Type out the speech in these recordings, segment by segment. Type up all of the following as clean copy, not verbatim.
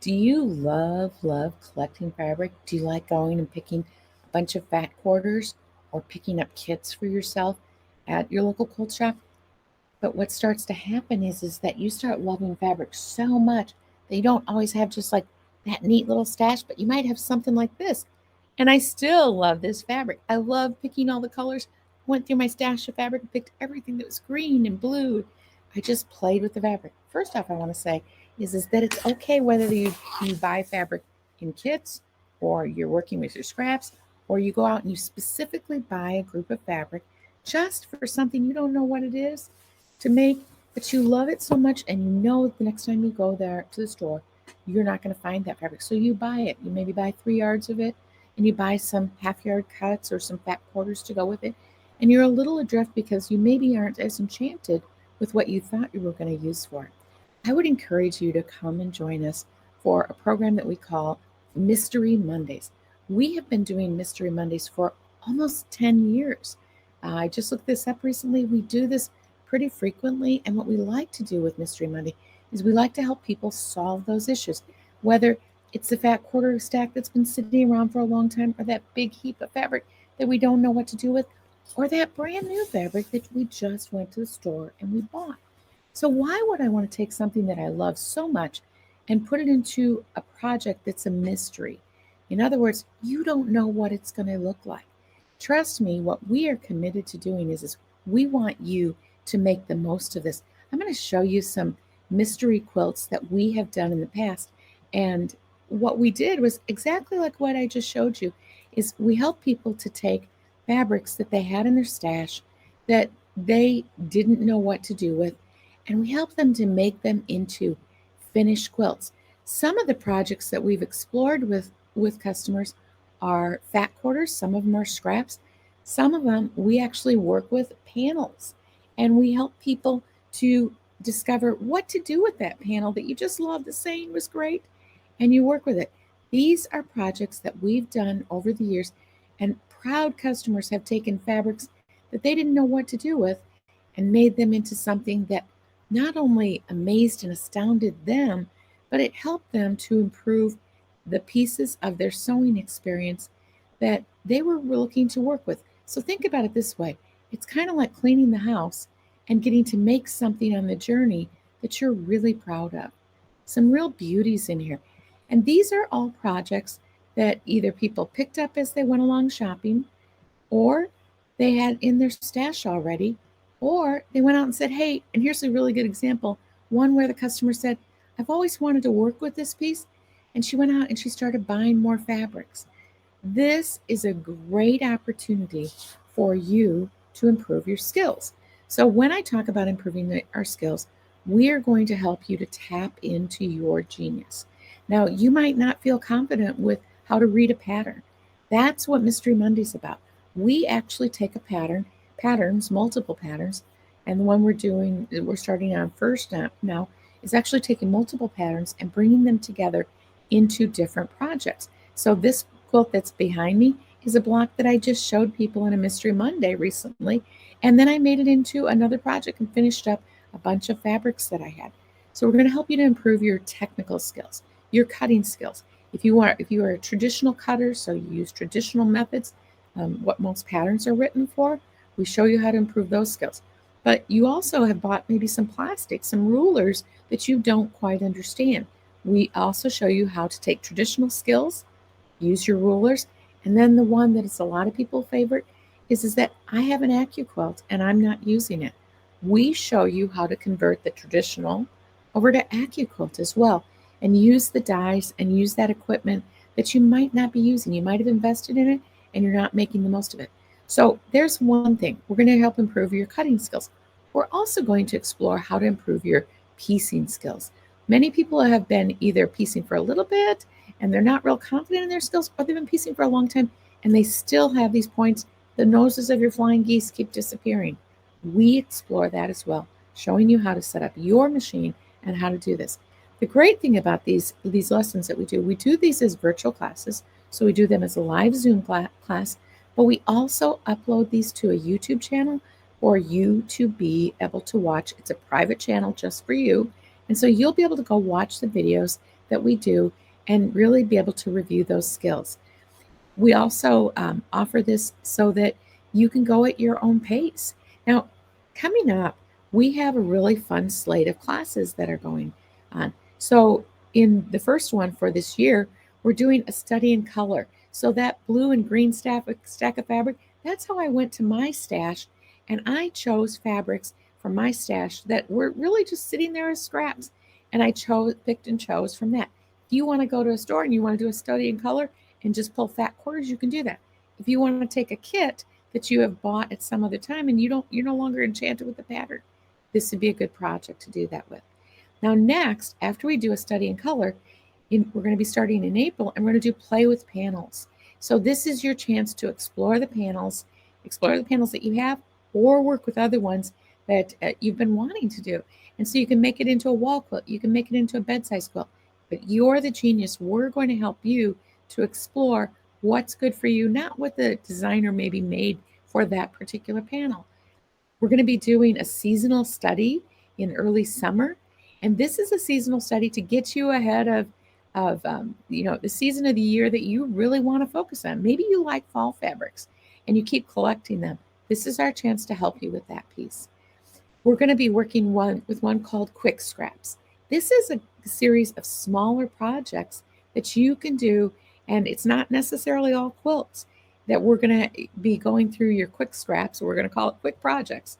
Do you love collecting fabric? Do you like going and picking a bunch of fat quarters or picking up kits for yourself at your local quilt shop? But what starts to happen is that you start loving fabric so much that you don't always have just like that neat little stash, but you might have something like this. And I still love this fabric. I love picking all the colors. Went through my stash of fabric and picked everything that was green and blue. I just played with the fabric. First off, I want to say is that it's okay whether you buy fabric in kits or you're working with your scraps or you go out and you specifically buy a group of fabric just for something you don't know what it is to make, but you love it so much and you know the next time you go there to the store, you're not going to find that fabric. So you buy it. You maybe buy 3 yards of it and you buy some half-yard cuts or some fat quarters to go with it. And you're a little adrift because you maybe aren't as enchanted with what you thought you were going to use for it. I would encourage you to come and join us for a program that we call Mystery Mondays. We have been doing Mystery Mondays for almost 10 years. I just looked this up recently. We do this pretty frequently, and what we like to do with Mystery Monday is we like to help people solve those issues, whether it's the fat quarter stack that's been sitting around for a long time, or that big heap of fabric that we don't know what to do with, or that brand new fabric that we just went to the store and we bought. So why would I want to take something that I love so much and put it into a project that's a mystery? In other words, you don't know what it's going to look like. Trust me, what we are committed to doing is we want you to make the most of this. I'm going to show you some mystery quilts that we have done in the past. And what we did was exactly like what I just showed you is we help people to take fabrics that they had in their stash that they didn't know what to do with, and we help them to make them into finished quilts. Some of the projects that we've explored with customers are fat quarters, some of them are scraps, some of them we actually work with panels, and we help people to discover what to do with that panel that you just loved, the saying was great, and you work with it. These are projects that we've done over the years, and proud customers have taken fabrics that they didn't know what to do with and made them into something that not only amazed and astounded them, but it helped them to improve the pieces of their sewing experience that they were looking to work with. So think about it this way. It's kind of like cleaning the house and getting to make something on the journey that you're really proud of. Some real beauties in here. And these are all projects that either people picked up as they went along shopping, or they had in their stash already, or they went out and said, hey, and here's a really good example, one where the customer said, I've always wanted to work with this piece. And she went out and she started buying more fabrics. This is a great opportunity for you to improve your skills. So when I talk about improving our skills, we are going to help you to tap into your genius. Now, you might not feel confident with how to read a pattern. That's what Mystery Monday's about. We actually take a patterns, multiple patterns, and the one we're starting on first now is actually taking multiple patterns and bringing them together into different projects. So this quilt that's behind me is a block that I just showed people in a Mystery Monday recently, and then I made it into another project and finished up a bunch of fabrics that I had. So we're going to help you to improve your technical skills, your cutting skills. If you are a traditional cutter, so you use traditional methods, what most patterns are written for, we show you how to improve those skills. But you also have bought maybe some plastic, some rulers that you don't quite understand. We also show you how to take traditional skills, use your rulers, and then the one that is a lot of people's favorite is that I have an AccuQuilt and I'm not using it. We show you how to convert the traditional over to AccuQuilt as well, and use the dies and use that equipment that you might not be using. You might have invested in it and you're not making the most of it. So there's one thing. We're going to help improve your cutting skills. We're also going to explore how to improve your piecing skills. Many people have been either piecing for a little bit and they're not real confident in their skills, or they've been piecing for a long time and they still have these points. The noses of your flying geese keep disappearing. We explore that as well, showing you how to set up your machine and how to do this. The great thing about these lessons that we do these as virtual classes, so we do them as a live Zoom class, but we also upload these to a YouTube channel for you to be able to watch. It's a private channel just for you, and so you'll be able to go watch the videos that we do and really be able to review those skills. We also offer this so that you can go at your own pace. Now, coming up, we have a really fun slate of classes that are going on. So, in the first one for this year, we're doing a study in color. So, that blue and green stack of fabric, that's how I went to my stash, and I chose fabrics from my stash that were really just sitting there as scraps. And I picked and chose from that. If you want to go to a store and you want to do a study in color, and just pull fat quarters, you can do that. If you want to take a kit that you have bought at some other time and you're no longer enchanted with the pattern, this would be a good project to do that with. Now, next, after we do a study in color, we're going to be starting in April, and we're going to do play with panels. So this is your chance to explore the panels that you have, or work with other ones that you've been wanting to do. And so you can make it into a wall quilt, you can make it into a bed-size quilt, but you're the genius. We're going to help you to explore what's good for you, not what the designer maybe made for that particular panel. We're going to be doing a seasonal study in early summer, and this is a seasonal study to get you ahead of the season of the year that you really want to focus on. Maybe you like fall fabrics and you keep collecting them. This is our chance to help you with that piece. We're going to be working with one called Quick Scraps. This is a series of smaller projects that you can do, and it's not necessarily all quilts that we're going to be going through your quick scraps. We're going to call it quick projects.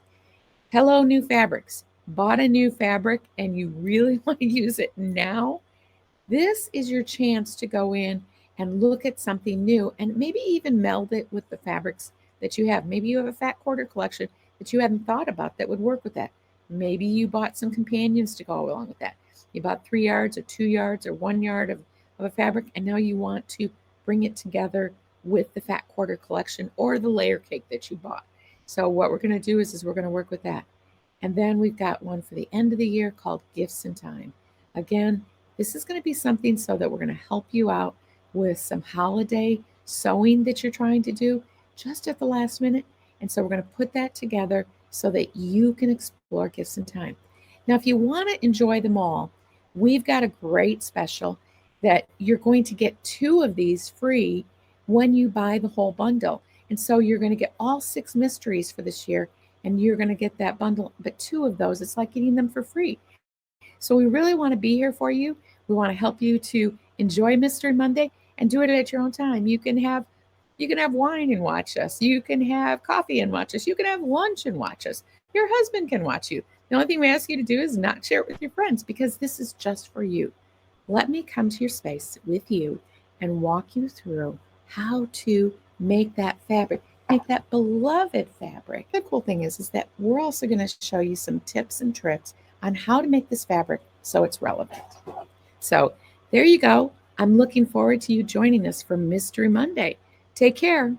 Hello, new fabrics. Bought a new fabric and you really want to use it now? This is your chance to go in and look at something new and maybe even meld it with the fabrics that you have. Maybe you have a fat quarter collection that you hadn't thought about that would work with that. Maybe you bought some companions to go along with that. You bought 3 yards or 2 yards or 1 yard of a fabric, and now you want to bring it together with the fat quarter collection or the layer cake that you bought. So what we're going to do is we're going to work with that. And then we've got one for the end of the year called Gifts in Time. Again, this is going to be something so that we're going to help you out with some holiday sewing that you're trying to do just at the last minute. And so we're going to put that together so that you can explore Gifts in Time. Now, if you want to enjoy them all, we've got a great special that you're going to get 2 of these free when you buy the whole bundle. And so you're going to get all 6 mysteries for this year, and you're going to get that bundle. But 2 of those, it's like getting them for free. So we really want to be here for you. We want to help you to enjoy Mystery Monday and do it at your own time. You can have wine and watch us. You can have coffee and watch us. You can have lunch and watch us. Your husband can watch you. The only thing we ask you to do is not share it with your friends, because this is just for you. Let me come to your space with you and walk you through how to make that fabric, make that beloved fabric. The cool thing is that we're also going to show you some tips and tricks on how to make this fabric so it's relevant. So there you go. I'm looking forward to you joining us for Mystery Monday. Take care.